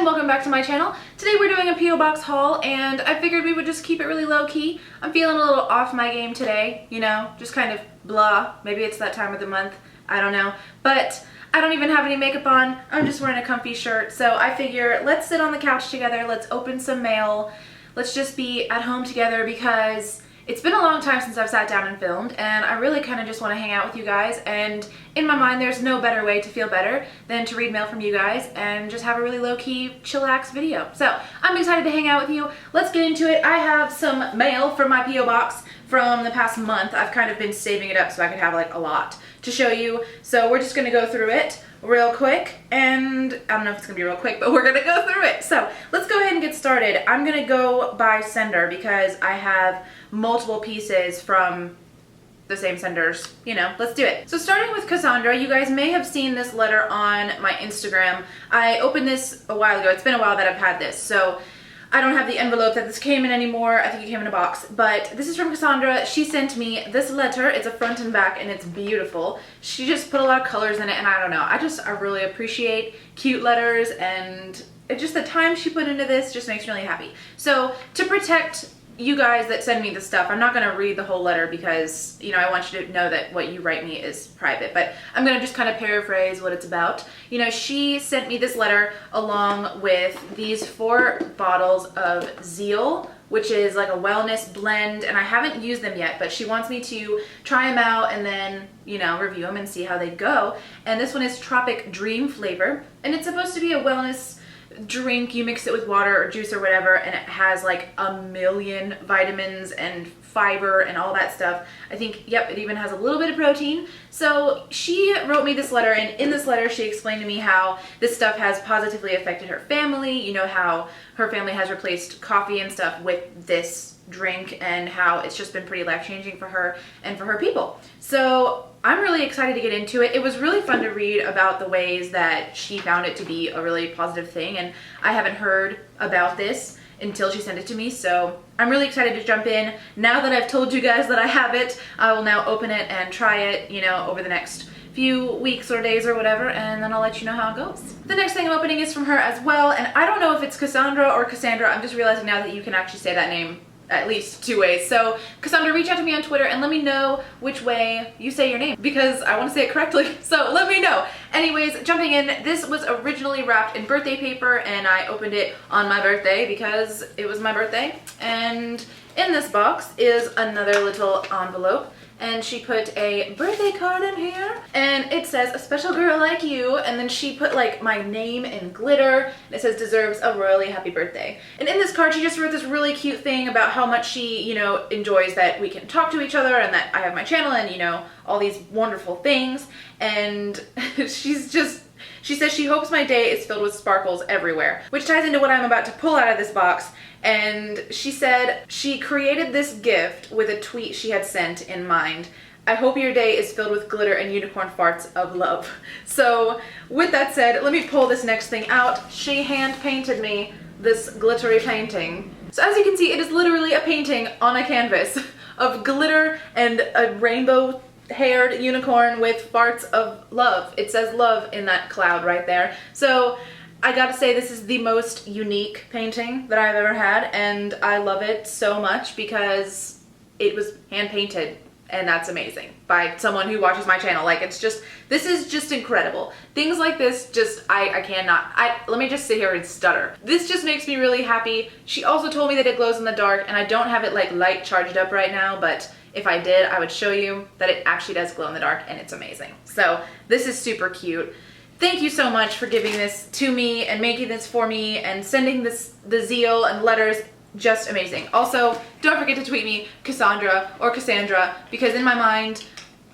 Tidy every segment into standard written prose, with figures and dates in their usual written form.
and welcome back to my channel. Today we're doing a P.O. Box haul and I figured we would just keep it really low-key. I'm feeling a little off my game today, you know, just kind of blah. Maybe it's that time of the month, I don't know. But I don't even have any makeup on, I'm just wearing a comfy shirt. So I figure let's sit on the couch together, let's open some mail, let's just be at home together because it's been a long time since I've sat down and filmed, and I really kind of just want to hang out with you guys, and in my mind there's no better way to feel better than to read mail from you guys and just have a really low-key, chillax video. So I'm excited to hang out with you. Let's get into it. I have some mail from my P.O. Box from the past month. I've kind of been saving it up so I could have like a lot to show you. So we're just going to go through it real quick, and I don't know if it's gonna be real quick, but we're gonna go through it. So let's go ahead and get started. I'm gonna go by sender because I have multiple pieces from the same senders, you know. Let's do it. So starting with Cassandra, you guys may have seen this letter on my Instagram. I opened this a while ago. It's been a while that I've had this, so I don't have the envelope that this came in anymore. I think it came in a box, but this is from Cassandra. She sent me this letter. It's a front and back and it's beautiful. She just put a lot of colors in it, and I don't know. I really appreciate cute letters, and just the time she put into this just makes me really happy. So to protect you guys that send me the stuff, I'm not going to read the whole letter because, you know, I want you to know that what you write me is private, but I'm going to just kind of paraphrase what it's about. You know, she sent me this letter along with these 4 bottles of Zeal, which is like a wellness blend, and I haven't used them yet, but she wants me to try them out and then, you know, review them and see how they go. And this one is Tropic Dream flavor, and it's supposed to be a wellness drink. You mix it with water or juice or whatever, and it has like a million vitamins and fiber and all that stuff. I think, yep, it even has a little bit of protein. So she wrote me this letter, and in this letter she explained to me how this stuff has positively affected her family, you know, how her family has replaced coffee and stuff with this drink, and how it's just been pretty life-changing for her and for her people. So I'm really excited to get into it. It was really fun to read about the ways that she found it to be a really positive thing, and I haven't heard about this until she sent it to me, so I'm really excited to jump in. Now that I've told you guys that I have it, I will now open it and try it, you know, over the next few weeks or days or whatever, and then I'll let you know how it goes. The next thing I'm opening is from her as well, and I don't know if it's Cassandra or Cassandra. I'm just realizing now that you can actually say that name at least 2 ways. So Cassandra, reach out to me on Twitter and let me know which way you say your name because I want to say it correctly, so let me know. Anyways, jumping in, this was originally wrapped in birthday paper, and I opened it on my birthday because it was my birthday. And in this box is another little envelope, and she put a birthday card in here, and it says, "A special girl like you," and then she put like my name in glitter, and it says, "Deserves a royally happy birthday." And in this card she just wrote this really cute thing about how much she, you know, enjoys that we can talk to each other and that I have my channel and, you know, all these wonderful things. And she says she hopes my day is filled with sparkles everywhere, which ties into what I'm about to pull out of this box. And she said she created this gift with a tweet she had sent in mind. "I hope your day is filled with glitter and unicorn farts of love." So with that said, let me pull this next thing out. She hand painted me this glittery painting. So as you can see, it is literally a painting on a canvas of glitter and a rainbow haired unicorn with farts of love. It says love in that cloud right there. So I gotta say, this is the most unique painting that I've ever had, and I love it so much because it was hand painted, and that's amazing, by someone who watches my channel. Like, it's just, this is just incredible. Things like this just, I cannot, let me just sit here and stutter. This just makes me really happy. She also told me that it glows in the dark, and I don't have it like light charged up right now, but if I did, I would show you that it actually does glow in the dark, and it's amazing. So this is super cute. Thank you so much for giving this to me and making this for me and sending the Zeal and letters. Just amazing. Also, don't forget to tweet me Cassandra or Cassandra, because in my mind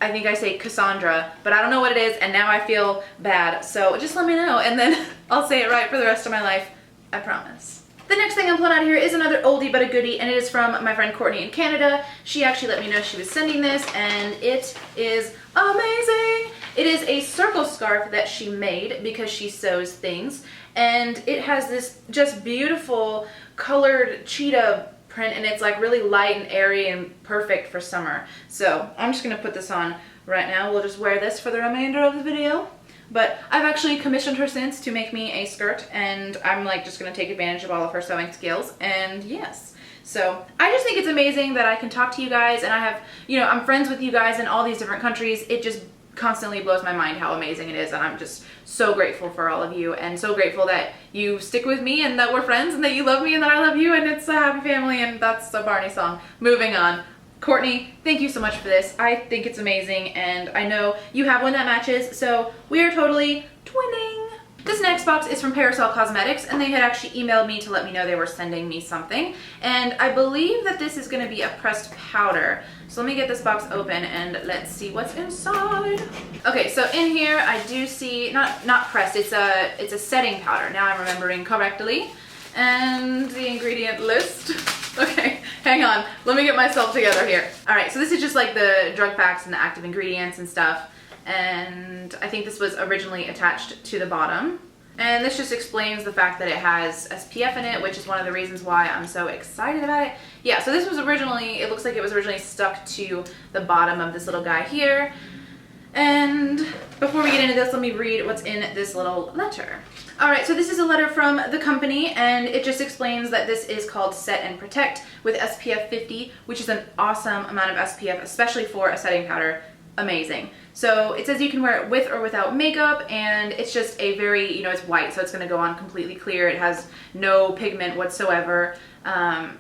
I think I say Cassandra, but I don't know what it is, and now I feel bad. So just let me know, and then I'll say it right for the rest of my life. I promise. The next thing I'm pulling out of here is another oldie but a goodie, and it is from my friend Courtney in Canada. She actually let me know she was sending this, and it is amazing. It is a circle scarf that she made because she sews things, and it has this just beautiful colored cheetah print, and it's like really light and airy and perfect for summer. So I'm just gonna put this on right now. We'll just wear this for the remainder of the video. but I've actually commissioned her since to make me a skirt, and I'm like just gonna take advantage of all of her sewing skills, and yes. So I just think it's amazing that I can talk to you guys, and I have, you know, I'm friends with you guys in all these different countries. It just constantly blows my mind how amazing it is, and I'm just so grateful for all of you, and so grateful that you stick with me and that we're friends and that you love me and that I love you, and it's a happy family, and that's a Barney song. Moving on. Courtney, thank you so much for this. I think it's amazing, and I know you have one that matches, so we are totally twinning. This next box is from Parasol Cosmetics, and they had actually emailed me to let me know they were sending me something, and I believe that this is going to be a pressed powder. So let me get this box open and let's see what's inside. Okay, so in here I do see, not pressed, it's a setting powder. Now I'm remembering correctly. And the ingredient list. Okay, hang on. Let me get myself together here. All right, so this is just like the drug facts and the active ingredients and stuff. And I think this was originally attached to the bottom. And this just explains the fact that it has SPF in it, which is one of the reasons why I'm so excited about it. Yeah, so this was originally, it looks like it was originally stuck to the bottom of this little guy here. And before we get into this, let me read what's in this little letter. All right, so this is a letter from the company, and it just explains that this is called Set and Protect with SPF 50, which is an awesome amount of SPF, especially for a setting powder. Amazing. So it says you can wear it with or without makeup, and it's just a very, you know, it's white, so it's going to go on completely clear. It has no pigment whatsoever.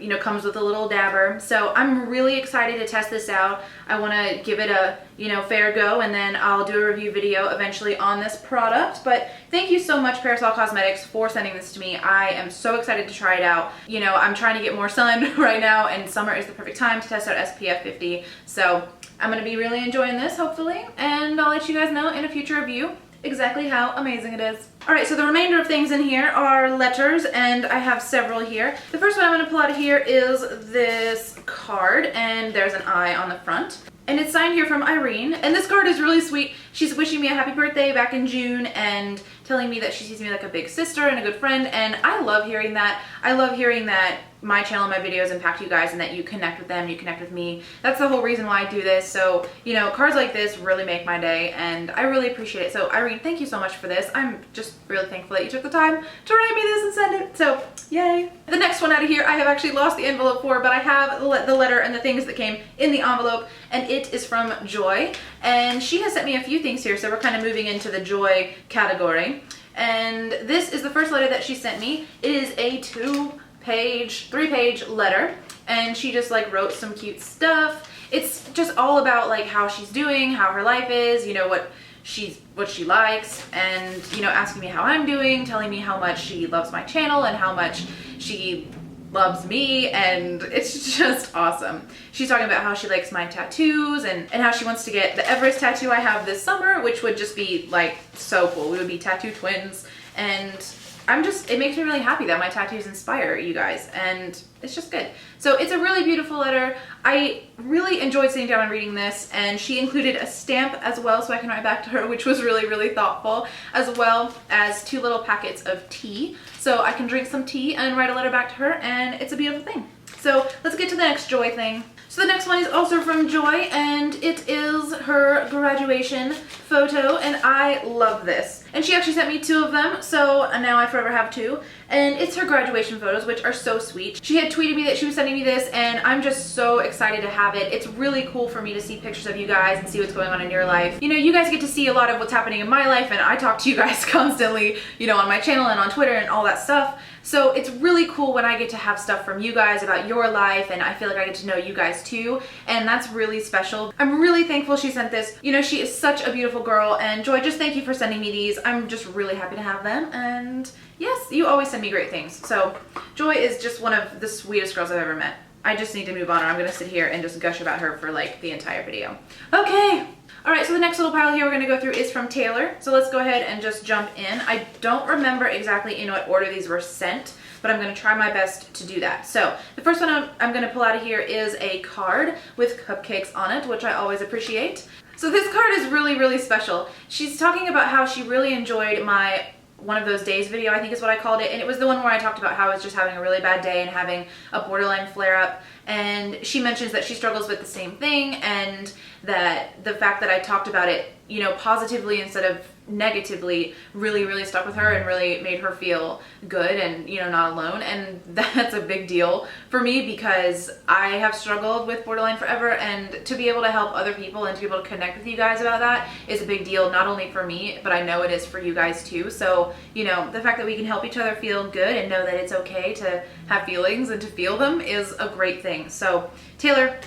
You know, comes with a little dabber. So I'm really excited to test this out. I want to give it a, you know, fair go, and then I'll do a review video eventually on this product. But thank you so much, Parasol Cosmetics, for sending this to me. I am so excited to try it out. You know, I'm trying to get more sun right now, and summer is the perfect time to test out SPF 50. So I'm going to be really enjoying this, hopefully, and I'll let you guys know in a future review exactly how amazing it is. Alright, so the remainder of things in here are letters, and I have several here. The first one I'm going to pull out of here is this card, and there's an eye on the front. And it's signed here from Irene, and this card is really sweet. She's wishing me a happy birthday back in June and telling me that she sees me like a big sister and a good friend, and I love hearing that. I love hearing that my channel and my videos impact you guys and that you connect with them, you connect with me. That's the whole reason why I do this. So, you know, cards like this really make my day, and I really appreciate it. So Irene, thank you so much for this. I'm just really thankful that you took the time to write me this and send it. So, yay. The next one out of here, I have actually lost the envelope for, but I have the letter and the things that came in the envelope, and it is from Joy. And she has sent me a few things here, so we're kind of moving into the Joy category. And this is the first letter that she sent me. It is a three-page letter, and she just like wrote some cute stuff. It's just all about like how she's doing, how her life is, you know, what she likes, and, you know, asking me how I'm doing, telling me how much she loves my channel and how much she loves me, and it's just awesome. She's talking about how she likes my tattoos and how she wants to get the Everest tattoo I have this summer, which would just be like so cool. We would be tattoo twins, and it makes me really happy that my tattoos inspire you guys, and it's just good. So it's a really beautiful letter. I really enjoyed sitting down and reading this, and she included a stamp as well so I can write back to her, which was really, really thoughtful, as well as 2 little packets of tea. So I can drink some tea and write a letter back to her, and it's a beautiful thing. So let's get to the next Joy thing. So the next one is also from Joy, and it is her graduation photo, and I love this. And she actually sent me 2 of them, so now I forever have 2. And it's her graduation photos, which are so sweet. She had tweeted me that she was sending me this, and I'm just so excited to have it. It's really cool for me to see pictures of you guys and see what's going on in your life. You know, you guys get to see a lot of what's happening in my life, and I talk to you guys constantly, you know, on my channel and on Twitter and all that stuff. So it's really cool when I get to have stuff from you guys about your life, and I feel like I get to know you guys too, and that's really special. I'm really thankful she sent this. You know, she is such a beautiful girl, and Joy, just thank you for sending me these. I'm just really happy to have them, and yes, you always send me great things. So Joy is just one of the sweetest girls I've ever met. I just need to move on, or I'm gonna sit here and just gush about her for like the entire video. Okay. All right, so the next little pile here we're gonna go through is from Taylor. So let's go ahead and just jump in. I don't remember exactly in what order these were sent, but I'm gonna try my best to do that. So the first one I'm gonna pull out of here is a card with cupcakes on it, which I always appreciate. So this card is really, really special. She's talking about how she really enjoyed my one of those days video, I think is what I called it, and it was the one where I talked about how I was just having a really bad day and having a borderline flare-up, and she mentions that she struggles with the same thing, and that the fact that I talked about it, you know, positively instead of negatively really stuck with her and really made her feel good and, you know, not alone. And that's a big deal for me because I have struggled with borderline forever, and to be able to help other people and to be able to connect with you guys about that is a big deal, not only for me, but I know it is for you guys too. So, you know, the fact that we can help each other feel good and know that it's okay to have feelings and to feel them is a great thing. So Taylor,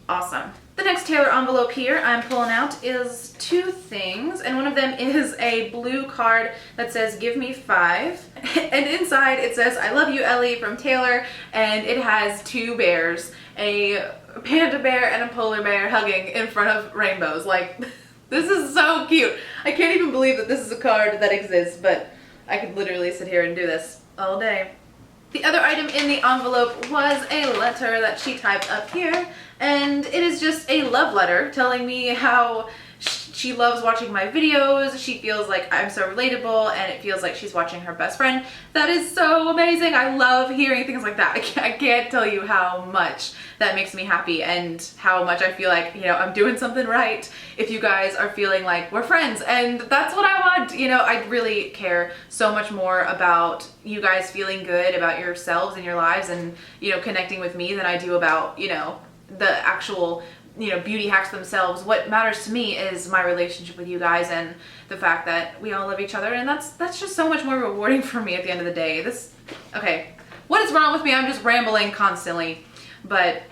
awesome. The next Taylor envelope here I'm pulling out is two things, and one of them is a blue card that says give me 5, and inside it says I love you, Ellie, from Taylor, and it has two bears, a panda bear and a polar bear hugging in front of rainbows. Like, this is so cute. I can't even believe that this is a card that exists, but I could literally sit here and do this all day. The other item in the envelope was a letter that she typed up here, and it is just a love letter telling me how she loves watching my videos. She feels like I'm so relatable, and it feels like she's watching her best friend. That is so amazing. I love hearing things like that. I can't tell you how much that makes me happy and how much I feel like, you know, I'm doing something right if you guys are feeling like we're friends, and that's what I want. You know, I really care so much more about you guys feeling good about yourselves and your lives and, you know, connecting with me than I do about, you know, the actual, you know, beauty hacks themselves. What matters to me is my relationship with you guys and the fact that we all love each other, and that's just so much more rewarding for me at the end of the day. Okay, what is wrong with me? I'm just rambling constantly. But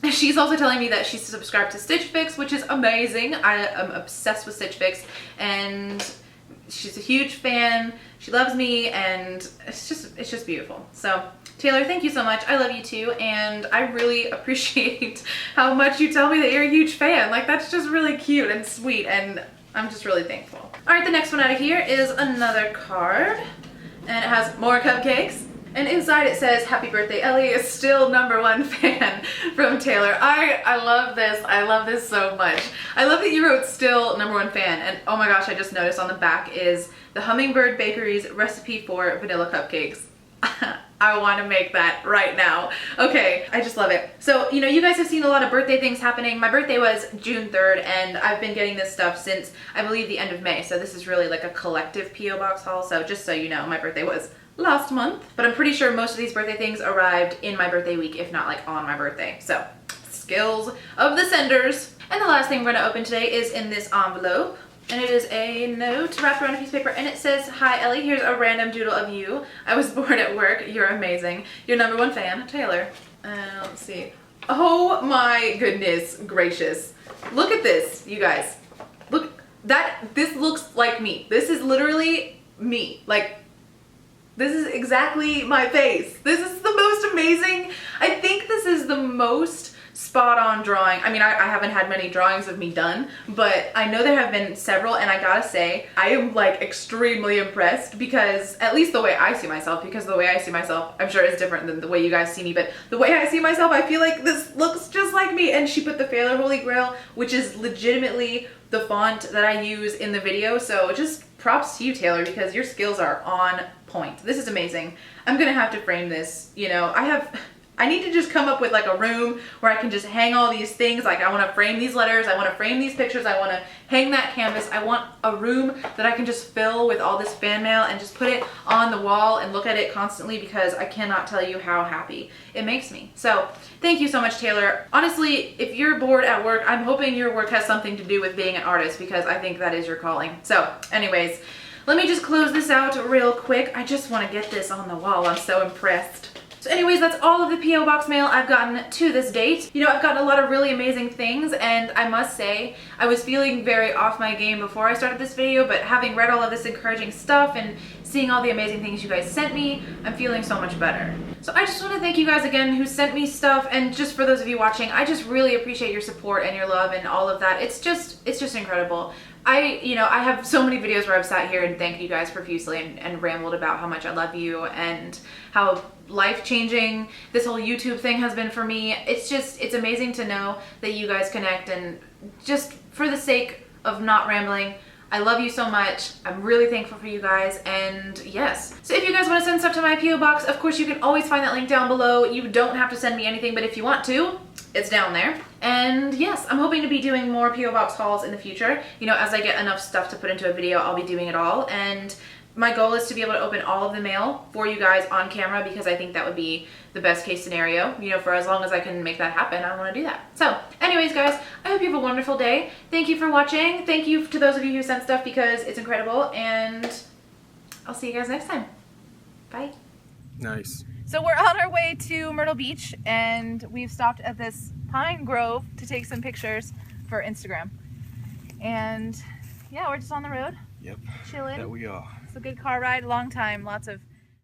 she's also telling me that she's subscribed to Stitch Fix, which is amazing. I am obsessed with Stitch Fix, and she's a huge fan. She loves me, and it's just beautiful. So Taylor, thank you so much. I love you too, and I really appreciate how much you tell me that you're a huge fan. Like, that's just really cute and sweet, and I'm just really thankful. All right, the next one out of here is another card, and it has more cupcakes. And inside it says, happy birthday, Ellie, is still #1 fan from Taylor. I love this. I love this so much. I love that you wrote still #1 fan. And oh my gosh, I just noticed on the back is the Hummingbird Bakery's recipe for vanilla cupcakes. I want to make that right now. Okay, I just love it. So, you know, you guys have seen a lot of birthday things happening. My birthday was June 3rd, and I've been getting this stuff since, I believe, the end of May. So this is really like a collective P.O. Box haul. So just so you know, my birthday was last month, but I'm pretty sure most of these birthday things arrived in my birthday week, if not like on my birthday. So, skills of the senders. And the last thing we're gonna open today is in this envelope. And it is a note wrapped around a piece of paper, and it says, hi Ellie, here's a random doodle of you. I was bored at work, you're amazing. Your #1 fan, Taylor. Let's see. Oh my goodness gracious. Look at this, you guys. Look, this looks like me. This is literally me. Like, this is exactly my face. This is the most amazing. I think this is the most spot on drawing. I mean, I haven't had many drawings of me done, but I know there have been several, and I gotta say, I am like extremely impressed because, at least the way I see myself, because the way I see myself, I'm sure is different than the way you guys see me, but the way I see myself, I feel like this looks just like me. And she put the Failure Holy Grail, which is legitimately the font that I use in the video, so just props to you, Taylor, because your skills are on point. This is amazing. I'm gonna have to frame this, you know. I need to just come up with like a room where I can just hang all these things. Like, I want to frame these letters, I want to frame these pictures, I want to hang that canvas. I want a room that I can just fill with all this fan mail and just put it on the wall and look at it constantly, because I cannot tell you how happy it makes me. So thank you so much, Taylor. Honestly, if you're bored at work, I'm hoping your work has something to do with being an artist, because I think that is your calling. So anyways, let me just close this out real quick. I just want to get this on the wall. I'm so impressed. So anyways, that's all of the P.O. Box mail I've gotten to this date. You know, I've gotten a lot of really amazing things, and I must say, I was feeling very off my game before I started this video, but having read all of this encouraging stuff and seeing all the amazing things you guys sent me, I'm feeling so much better. So I just want to thank you guys again who sent me stuff, and just for those of you watching, I just really appreciate your support and your love and all of that. It's just incredible. I have so many videos where I've sat here and thanked you guys profusely and rambled about how much I love you and how life-changing this whole YouTube thing has been for me. It's amazing to know that you guys connect, and just for the sake of not rambling, I love you so much. I'm really thankful for you guys, and yes. So if you guys want to send stuff to my P.O. Box, of course you can always find that link down below. You don't have to send me anything, but if you want to, it's down there. And yes, I'm hoping to be doing more P.O. Box hauls in the future. You know, as I get enough stuff to put into a video, I'll be doing it all. And my goal is to be able to open all of the mail for you guys on camera, because I think that would be the best case scenario. You know, for as long as I can make that happen, I want to do that. So anyways, guys, I hope you have a wonderful day. Thank you for watching. Thank you to those of you who sent stuff, because it's incredible. And I'll see you guys next time. Bye. Nice. So we're on our way to Myrtle Beach, and we've stopped at this pine grove to take some pictures for Instagram. And yeah, we're just on the road. Yep. Chilling. That we are. It's a good car ride, long time, lots of